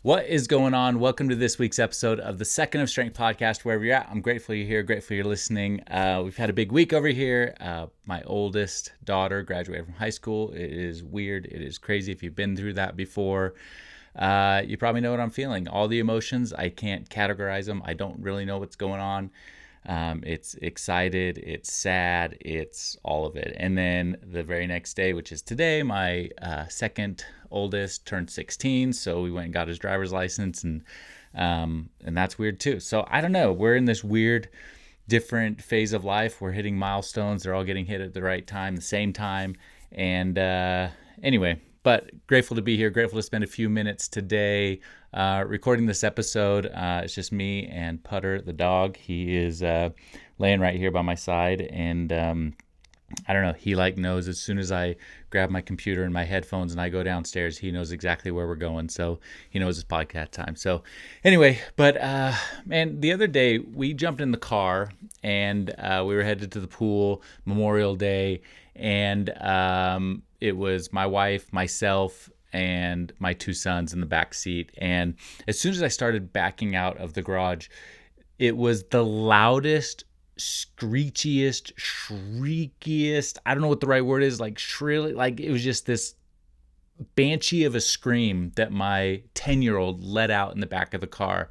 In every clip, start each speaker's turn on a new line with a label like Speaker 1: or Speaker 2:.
Speaker 1: What is going on? Welcome to this week's episode of the Second of Strength podcast. Wherever you're at, I'm grateful you're here, grateful you're listening. We've had a big week over here. My oldest daughter graduated from high school. It is weird. It is crazy. If you've been through that before, you probably know what I'm feeling. All the emotions, I can't categorize them. I don't really know what's going on. It's excited, it's sad, it's all of it. And then the very next day, which is today, my second oldest turned 16, so we went and got his driver's license, and that's weird too. So I don't know. We're in this weird, different phase of life. We're hitting milestones. They're all getting hit at the right time, the same time. And anyway, but grateful to be here. Grateful to spend a few minutes today recording this episode. It's just me and Putter, the dog. He is laying right here by my side, and I don't know. He knows as soon as I grab my computer and my headphones and I go downstairs, he knows exactly where we're going. So he knows it's podcast time. So anyway, but man, the other day we jumped in the car and we were headed to the pool, Memorial Day, and it was my wife, myself, and my two sons in the back seat. And as soon as I started backing out of the garage, it was the loudest, screechiest, shriekiest, I don't know what the right word is, like shrill, like it was just this banshee of a scream that my 10-year-old let out in the back of the car.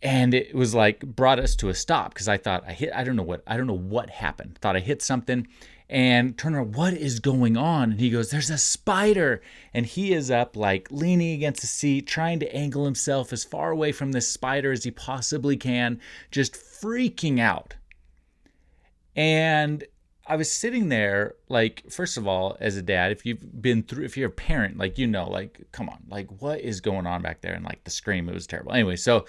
Speaker 1: And it was like brought us to a stop because I thought I don't know what happened. Thought I hit something and turned around, what is going on? And he goes, there's a spider. And he is up like leaning against the seat, trying to angle himself as far away from this spider as he possibly can, just freaking out. And I was sitting there, like, first of all, as a dad, if you're a parent, like, come on, like, what is going on back there? And like the scream, it was terrible. Anyway, so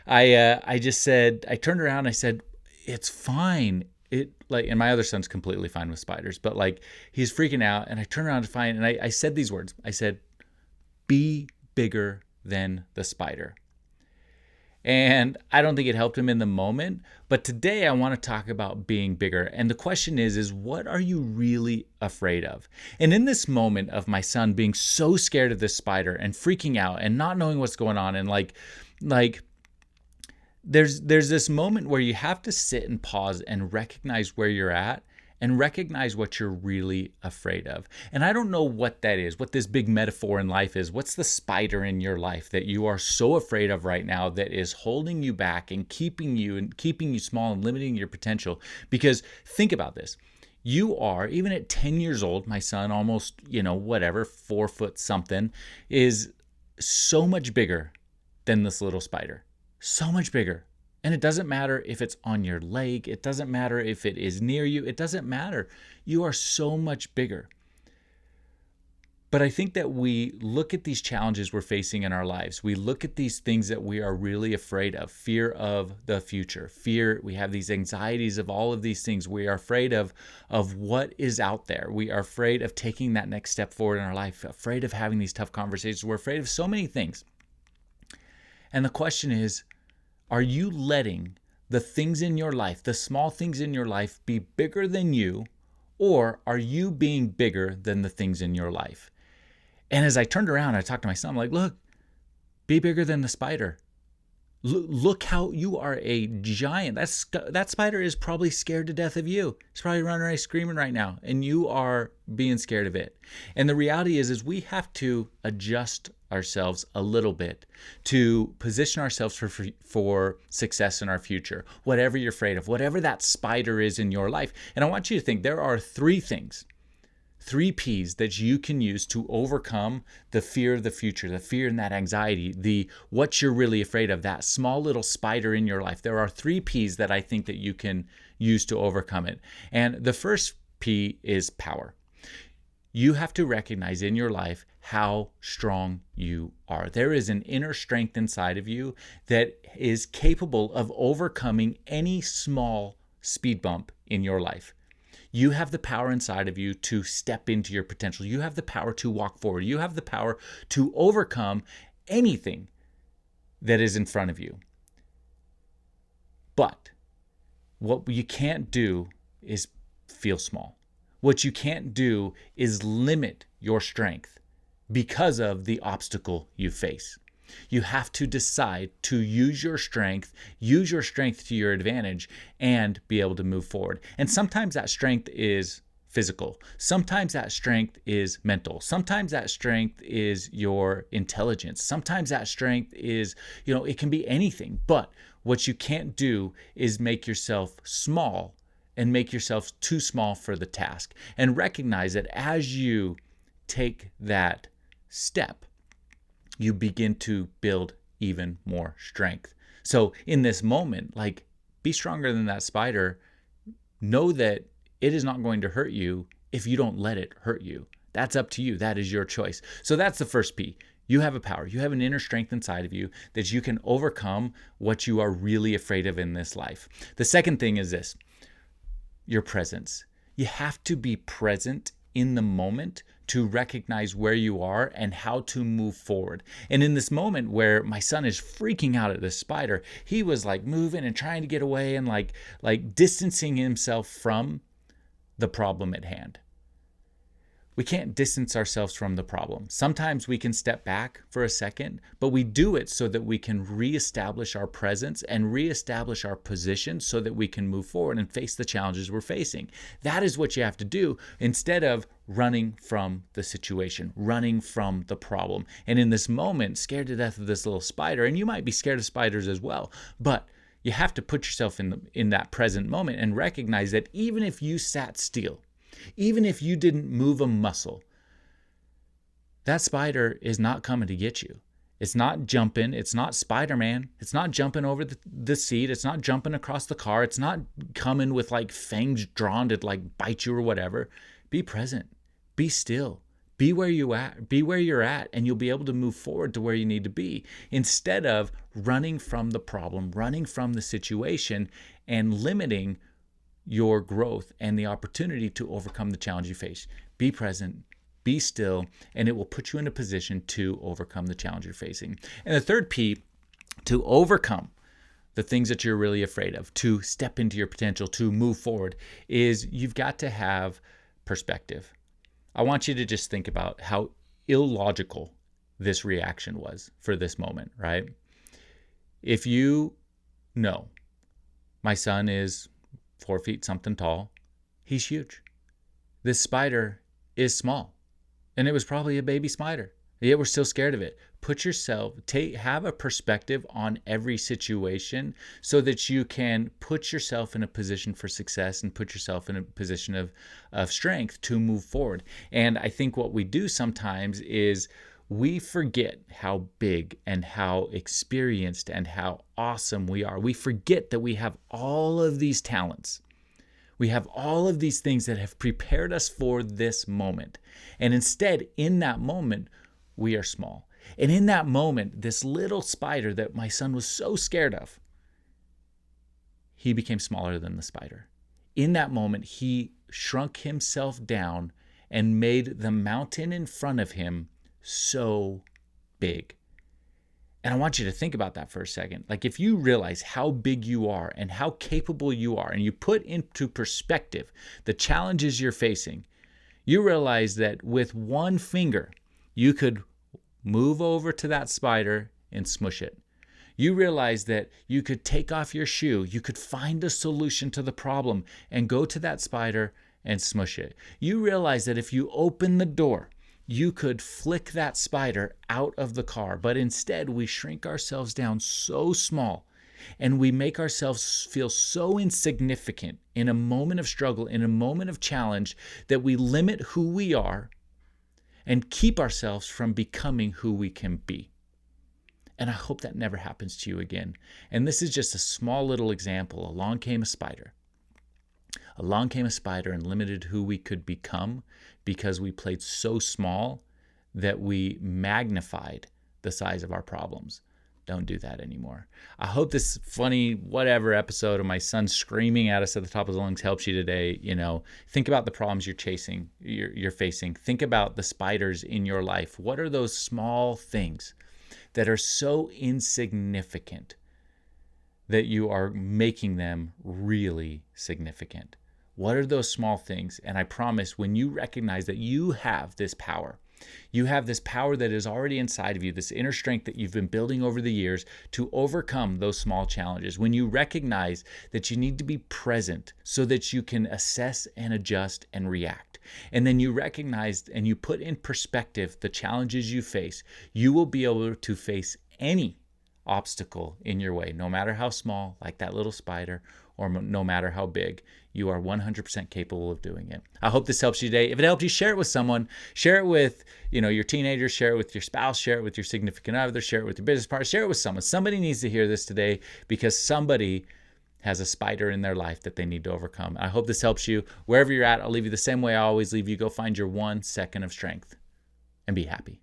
Speaker 1: I just said, I turned around and I said, it's fine. And my other son's completely fine with spiders, but like he's freaking out. And I turned around to find, and I said these words. I said, be bigger than the spider. And I don't think it helped him in the moment, but today I want to talk about being bigger. And the question is what are you really afraid of? And in this moment of my son being so scared of this spider and freaking out and not knowing what's going on, and like there's this moment where you have to sit and pause and recognize where you're at and recognize what you're really afraid of. And I don't know what that is, what this big metaphor in life is. What's the spider in your life that you are so afraid of right now that is holding you back and keeping you small and limiting your potential? Because think about this. You are, even at 10 years old, my son, almost, 4 foot something, is so much bigger than this little spider. So much bigger. And it doesn't matter if it's on your leg. It doesn't matter if it is near you. It doesn't matter. You are so much bigger. But I think that we look at these challenges we're facing in our lives. We look at these things that we are really afraid of. Fear of the future. Fear, we have these anxieties of all of these things. We are afraid of what is out there. We are afraid of taking that next step forward in our life. Afraid of having these tough conversations. We're afraid of so many things. And the question is, are you letting the things in your life, the small things in your life, be bigger than you, or are you being bigger than the things in your life? And as I turned around, I talked to my son, I'm like, look, be bigger than the spider. Look how you are a giant. That spider is probably scared to death of you. It's probably running around screaming right now, and you are being scared of it. And the reality is we have to adjust ourselves a little bit to position ourselves for success in our future, whatever you're afraid of, whatever that spider is in your life. And I want you to think there are 3 things, 3 P's that you can use to overcome the fear of the future, the fear and that anxiety, what you're really afraid of, that small little spider in your life. There are 3 P's that I think that you can use to overcome it. And the first P is power. You have to recognize in your life how strong you are. There is an inner strength inside of you that is capable of overcoming any small speed bump in your life. You have the power inside of you to step into your potential. You have the power to walk forward. You have the power to overcome anything that is in front of you. But what you can't do is feel small. What you can't do is limit your strength because of the obstacle you face. You have to decide to use your strength to your advantage, and be able to move forward. And sometimes that strength is physical. Sometimes that strength is mental. Sometimes that strength is your intelligence. Sometimes that strength is, it can be anything. But what you can't do is make yourself small and make yourself too small for the task. And recognize that as you take that step, you begin to build even more strength. So in this moment, be stronger than that spider. Know that it is not going to hurt you if you don't let it hurt you. That's up to you. That is your choice. So that's the first P. You have a power. You have an inner strength inside of you that you can overcome what you are really afraid of in this life. The second thing is this: your presence. You have to be present in the moment to recognize where you are and how to move forward. And in this moment where my son is freaking out at this spider, he was moving and trying to get away and distancing himself from the problem at hand. We can't distance ourselves from the problem. Sometimes we can step back for a second, but we do it so that we can reestablish our presence and reestablish our position so that we can move forward and face the challenges we're facing. That is what you have to do instead of running from the situation, running from the problem. And in this moment, scared to death of this little spider, and you might be scared of spiders as well, but you have to put yourself in that present moment and recognize that even if you sat still, even if you didn't move a muscle, that spider is not coming to get you. It's not jumping. It's not Spider-Man. It's not jumping over the seat. It's not jumping across the car. It's not coming with fangs drawn to bite you or whatever. Be present. Be still. Be where you're at, and you'll be able to move forward to where you need to be instead of running from the problem, running from the situation, and limiting your growth and the opportunity to overcome the challenge you face. Be present, be still, and it will put you in a position to overcome the challenge you're facing. And the third P, to overcome the things that you're really afraid of, to step into your potential, to move forward, is you've got to have perspective. I want you to just think about how illogical this reaction was for this moment, right? If you know my son is 4 feet something tall, he's huge. This spider is small, and it was probably a baby spider. Yet we're still scared of it. Have a perspective on every situation so that you can put yourself in a position for success and put yourself in a position of strength to move forward. And I think what we do sometimes is we forget how big and how experienced and how awesome we are. We forget that we have all of these talents. We have all of these things that have prepared us for this moment. And instead, in that moment, we are small. And in that moment, this little spider that my son was so scared of, he became smaller than the spider. In that moment, he shrunk himself down and made the mountain in front of him so big. And I want you to think about that for a second. If you realize how big you are and how capable you are, and you put into perspective the challenges you're facing, you realize that with one finger, you could move over to that spider and smush it. You realize that you could take off your shoe, you could find a solution to the problem and go to that spider and smush it. You realize that if you open the door, you could flick that spider out of the car, but instead we shrink ourselves down so small and we make ourselves feel so insignificant in a moment of struggle, in a moment of challenge, that we limit who we are and keep ourselves from becoming who we can be. And I hope that never happens to you again. And this is just a small little example. Along came a spider. Along came a spider and limited who we could become because we played so small that we magnified the size of our problems. Don't do that anymore. I hope this funny whatever episode of my son screaming at us at the top of his lungs helps you today. Think about the problems you're facing. Think about the spiders in your life. What are those small things that are so insignificant that you are making them really significant? What are those small things? And I promise when you recognize that you have this power, You have this power that is already inside of you, this inner strength that you've been building over the years to overcome those small challenges. When you recognize that you need to be present so that you can assess and adjust and react, and then you recognize and you put in perspective the challenges you face, you will be able to face any obstacle in your way, no matter how small, like that little spider, or no matter how big. You are 100% capable of doing it. I hope this helps you today. If it helped you, share it with someone. Share it with, your teenagers, share it with your spouse, share it with your significant other, share it with your business partner, share it with someone. Somebody needs to hear this today because somebody has a spider in their life that they need to overcome. I hope this helps you. Wherever you're at, I'll leave you the same way I always leave you. Go find your 1 second of strength and be happy.